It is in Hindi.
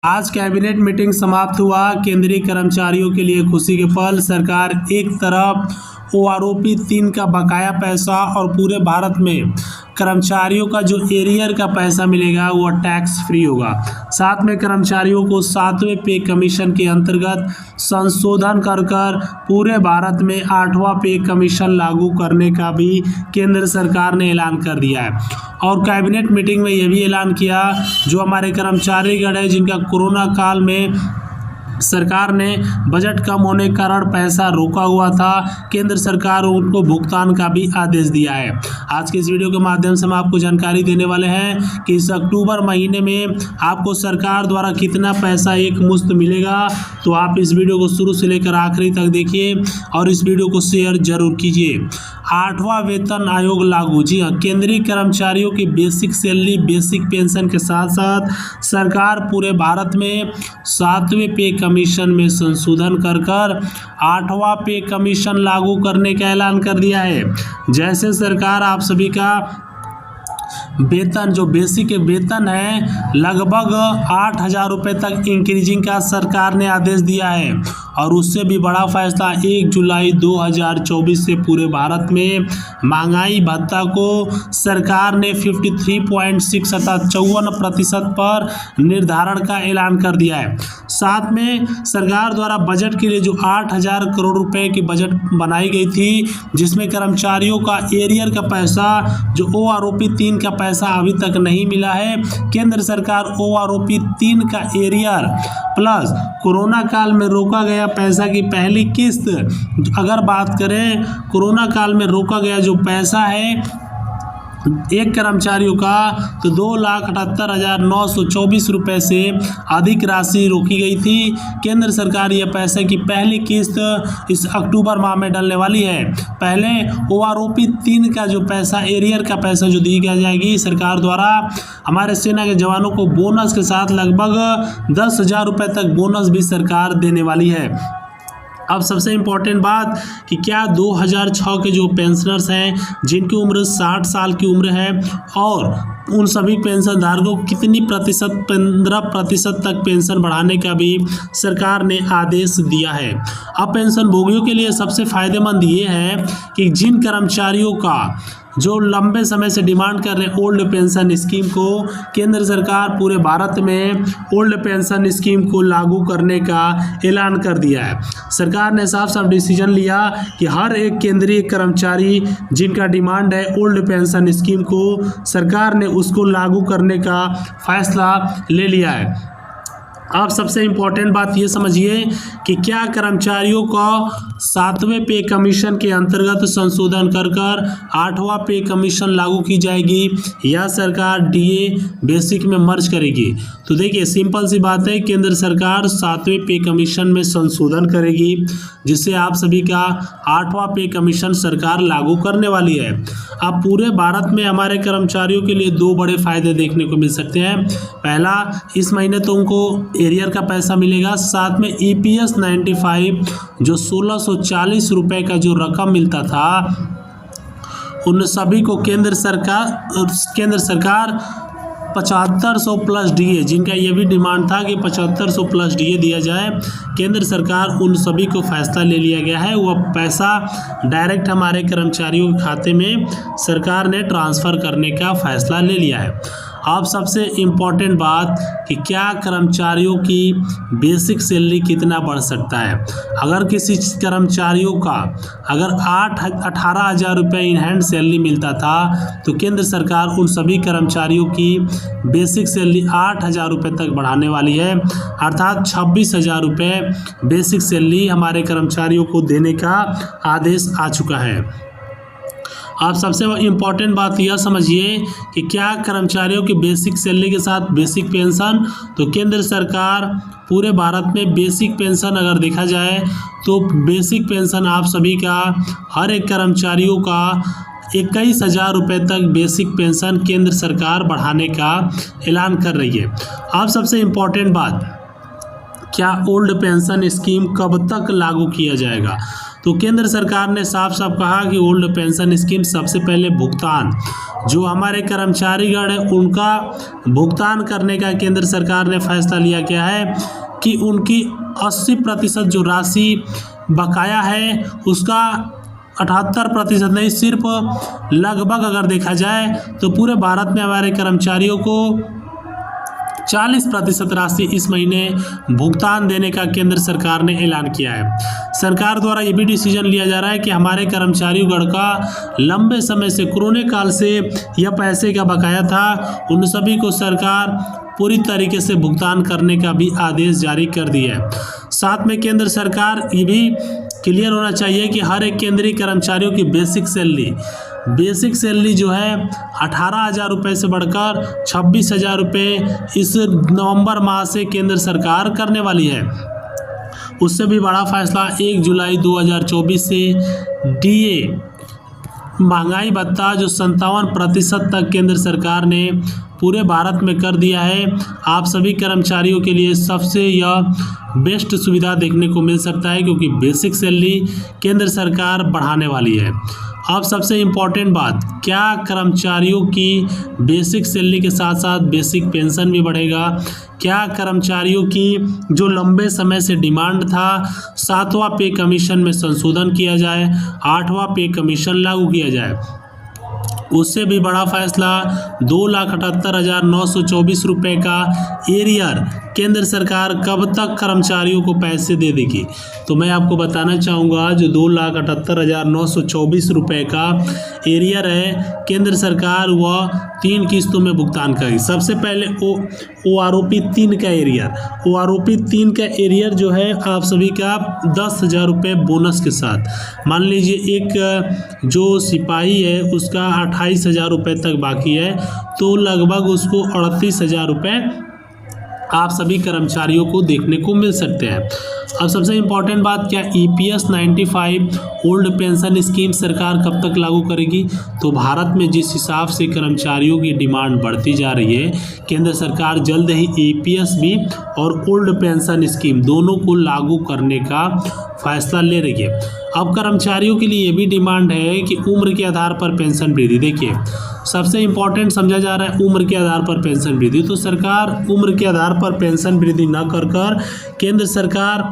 आज कैबिनेट मीटिंग समाप्त हुआ। केंद्रीय कर्मचारियों के लिए खुशी के पल। सरकार एक तरफ ओआरओपी 3 का बकाया पैसा और पूरे भारत में कर्मचारियों का जो एरियर का पैसा मिलेगा वो टैक्स फ्री होगा। साथ में कर्मचारियों को 7वें पे कमीशन के अंतर्गत संशोधन कर पूरे भारत में 8वां पे कमीशन लागू करने का भी केंद्र सरकार ने ऐलान कर दिया है। और कैबिनेट मीटिंग में यह भी ऐलान किया जो हमारे कर्मचारीगण है जिनका कोरोना काल में सरकार ने बजट कम होने के कारण पैसा रोका हुआ था, केंद्र सरकार उनको भुगतान का भी आदेश दिया है। आज के इस वीडियो के माध्यम से हम आपको जानकारी देने वाले हैं कि इस अक्टूबर महीने में आपको सरकार द्वारा कितना पैसा एक मुश्त मिलेगा। तो आप इस वीडियो को शुरू से लेकर आखिरी तक देखिए और इस वीडियो को शेयर जरूर कीजिए। 8वां वेतन आयोग लागू। जी हाँ, केंद्रीय कर्मचारियों की बेसिक सैलरी, बेसिक पेंशन के साथ साथ सरकार पूरे भारत में 7वें पे कमीशन में संशोधन कर 8वां पे कमीशन लागू करने का ऐलान कर दिया है। जैसे सरकार आप सभी का वेतन जो बेसिक वेतन है लगभग 8,000 रुपये तक इंक्रीजिंग का सरकार ने आदेश दिया है। और उससे भी बड़ा फैसला 1 जुलाई 2024 से पूरे भारत में महंगाई भत्ता को सरकार ने 53.6 अर्थात 54% पर निर्धारण का ऐलान कर दिया है। साथ में सरकार द्वारा बजट के लिए जो 8,000 करोड़ रुपए की बजट बनाई गई थी जिसमें कर्मचारियों का एरियर का पैसा जो ओआरओपी 3 का पैसा अभी तक नहीं मिला है। केंद्र सरकार ओआरओपी 3 का एरियर प्लस कोरोना काल में रोका गया पैसा की पहली किस्त, अगर बात करें कोरोना काल में रोका गया जो पैसा है एक कर्मचारियों का तो 2,78,924 रुपये से अधिक राशि रोकी गई थी। केंद्र सरकार यह पैसे की पहली किस्त इस अक्टूबर माह में डालने वाली है। पहले ओआरओपी 3 का जो पैसा एरियर का पैसा जो दी जाएगी सरकार द्वारा हमारे सेना के जवानों को बोनस के साथ लगभग 10,000 रुपये तक बोनस भी सरकार देने वाली है। अब सबसे इम्पोर्टेंट बात कि क्या 2006 के जो पेंशनर्स हैं जिनकी उम्र 60 साल की उम्र है और उन सभी पेंशन धारकों को कितनी प्रतिशत 15% तक पेंशन बढ़ाने का भी सरकार ने आदेश दिया है। अब पेंशन भोगियों के लिए सबसे फायदेमंद ये है कि जिन कर्मचारियों का जो लंबे समय से डिमांड कर रहे हैं ओल्ड पेंशन स्कीम को, केंद्र सरकार पूरे भारत में ओल्ड पेंशन स्कीम को लागू करने का ऐलान कर दिया है। सरकार ने साफ साफ डिसीजन लिया कि हर एक केंद्रीय कर्मचारी जिनका डिमांड है ओल्ड पेंशन स्कीम को, सरकार ने उसको लागू करने का फैसला ले लिया है। अब सबसे इम्पोर्टेंट बात ये समझिए कि क्या कर्मचारियों को 7वें पे कमीशन के अंतर्गत संशोधन कर 8वां पे कमीशन लागू की जाएगी या सरकार डीए बेसिक में मर्ज करेगी। तो देखिए सिंपल सी बात है, केंद्र सरकार 7वें पे कमीशन में संशोधन करेगी जिससे आप सभी का 8वां पे कमीशन सरकार लागू करने वाली है। अब पूरे भारत में हमारे कर्मचारियों के लिए 2 बड़े फायदे देखने को मिल सकते हैं। पहला, इस महीने तो उनको एरियर का पैसा मिलेगा, साथ में EPS 95 जो 1640 रुपये का जो रकम मिलता था उन सभी को केंद्र सरकार 7500 प्लस डीए, जिनका ये भी डिमांड था कि 7500 प्लस डीए दिया जाए, केंद्र सरकार उन सभी को फैसला ले लिया गया है। वह पैसा डायरेक्ट हमारे कर्मचारियों के खाते में सरकार ने ट्रांसफ़र करने का फैसला ले लिया है। अब सबसे इम्पॉर्टेंट बात कि क्या कर्मचारियों की बेसिक सैलरी कितना बढ़ सकता है। अगर किसी कर्मचारियों का अगर 18,000 रुपये इन हैंड सैलरी मिलता था तो केंद्र सरकार उन सभी कर्मचारियों की बेसिक सैलरी 8,000 रुपये तक बढ़ाने वाली है, अर्थात 26,000 रुपये बेसिक सैलरी हमारे कर्मचारियों को देने का आदेश आ चुका है। आप सबसे इम्पॉर्टेंट बात यह समझिए कि क्या कर्मचारियों की बेसिक सैलरी के साथ बेसिक पेंशन, तो केंद्र सरकार पूरे भारत में बेसिक पेंशन अगर देखा जाए तो बेसिक पेंशन आप सभी का हर एक कर्मचारियों का 21,000 रुपये तक बेसिक पेंशन केंद्र सरकार बढ़ाने का ऐलान कर रही है। अब सबसे इम्पॉर्टेंट बात, क्या ओल्ड पेंशन स्कीम कब तक लागू किया जाएगा। तो केंद्र सरकार ने साफ साफ कहा कि ओल्ड पेंशन स्कीम सबसे पहले भुगतान जो हमारे कर्मचारीगण है उनका भुगतान करने का केंद्र सरकार ने फैसला लिया गया है कि उनकी 80% जो राशि बकाया है उसका 78% नहीं, सिर्फ लगभग अगर देखा जाए तो पूरे भारत में हमारे कर्मचारियों को 40% राशि इस महीने भुगतान देने का केंद्र सरकार ने ऐलान किया है। सरकार द्वारा ये भी डिसीजन लिया जा रहा है कि हमारे कर्मचारियों गण का लंबे समय से कोरोना काल से यह पैसे का बकाया था, उन सभी को सरकार पूरी तरीके से भुगतान करने का भी आदेश जारी कर दिया है। साथ में केंद्र सरकार ये भी क्लियर होना चाहिए कि हर एक केंद्रीय कर्मचारियों की बेसिक सैलरी जो है 18,000 रुपये से बढ़कर 26,000 रुपये इस नवंबर माह से केंद्र सरकार करने वाली है। उससे भी बड़ा फैसला 1 जुलाई 2024 से डीए महंगाई भत्ता जो 57% तक केंद्र सरकार ने पूरे भारत में कर दिया है। आप सभी कर्मचारियों के लिए सबसे यह बेस्ट सुविधा देखने को मिल सकता है क्योंकि बेसिक सैलरी केंद्र सरकार बढ़ाने वाली है। अब सबसे इम्पॉर्टेंट बात, क्या कर्मचारियों की बेसिक सैलरी के साथ साथ बेसिक पेंशन भी बढ़ेगा? क्या कर्मचारियों की जो लंबे समय से डिमांड था 7वां पे कमीशन में संशोधन किया जाए, 8वां पे कमीशन लागू किया जाए? उससे भी बड़ा फैसला 2,78,924 रुपये का एरियर केंद्र सरकार कब तक कर्मचारियों को पैसे दे देगी। तो मैं आपको बताना चाहूँगा जो 2,78,924 रुपये का एरियर है केंद्र सरकार वह 3 किस्तों में भुगतान करेगी। सबसे पहले OROP 3 का एरियर, OROP 3 का एरियर जो है आप सभी का 10,000 रुपये बोनस के साथ। मान लीजिए एक जो सिपाही है उसका 28,000 रुपये तक बाकी है तो लगभग उसको 38,000 रुपये आप सभी कर्मचारियों को देखने को मिल सकते हैं। अब सबसे इम्पॉर्टेंट बात, क्या EPS 95 ओल्ड पेंशन स्कीम सरकार कब तक लागू करेगी? तो भारत में जिस हिसाब से कर्मचारियों की डिमांड बढ़ती जा रही है, केंद्र सरकार जल्द ही EPS भी और ओल्ड पेंशन स्कीम दोनों को लागू करने का फैसला ले रही है। अब कर्मचारियों के लिए ये भी डिमांड है कि उम्र के आधार पर पेंशन वृद्धि, देखिए सबसे इम्पॉर्टेंट समझा जा रहा है उम्र के आधार पर पेंशन वृद्धि। तो सरकार उम्र के आधार पर पेंशन वृद्धि न कर केंद्र सरकार